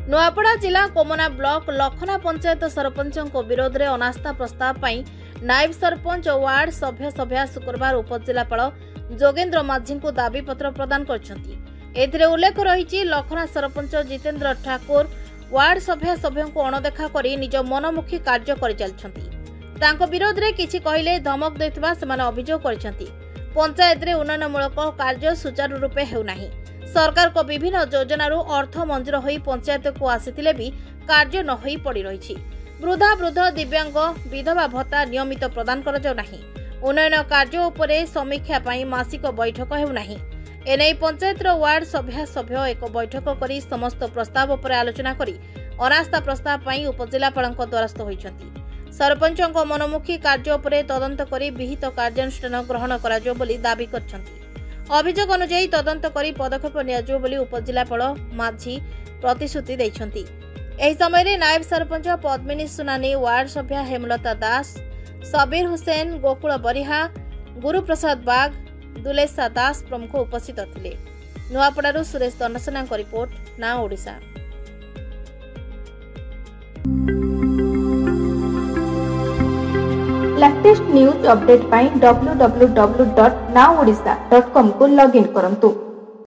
नुआपड़ा जिला कोमना ब्लॉक लखना पंचायत सरपंच विरोध में अनास्था प्रस्ताव पर नायब सरपंच और वार्ड सभ्य शुक्रवार उपजिलापाल जोगेन्द्र माझी को दाबीपत्र प्रदान कर उल्लेख रही लखना सरपंच जितेन्द्र ठाकुर वार्ड सभ्यों को अणदेखा कर निज मनमुखी कार्य कर विरोध में किछि कहले धमक देथिबा सेमाने अभियोग कर पंचायत रे उन्नयनमूलक कार्य सुचारू रूपे हेउना सरकार को विभिन्न योजनारू अर्थ मंजूर होई पंचायत को आसीथिले भी कार्य न होई पड़ी रही वृद्ध दिव्यांग विधवा भत्ता नियमित प्रदान कर जाउ नाही उन्नयन कार्य उपरे समीक्षा पई मासिक बैठक हेउ नाही एनै पंचायत वार्ड सभ्य एक बैठक करी समस्त प्रस्ताव पर आलोचना करी अनास्था प्रस्ताव पई उपजिलापालक द्वारस्थ होइछंती सरपंचक मनमुखी कार्य उपरे तदंत करी विहित कार्यानुष्ठान ग्रहण कराजो बोली दाबी करछंती अभियोग अनुसार तदंत करी पदक्षेप नियाजो बोली उपजिलापाल माझी प्रतिश्रुति दैछंती एही समय रे नायब सरपंच पद्मिनी सुनानी वार्ड सभ्य हेमलता दास सबीर हुसैन गोकुल बरिहा गुरुप्रसाद बाग दुलेसा दास प्रमुख उपस्थित थिले नुआपड़ारू सुरेश दंडसेना रिपोर्ट ना ओडिशा। लेटेस्ट न्यूज अपडेट पाई www.naodisha.com को लॉगिन करंतु।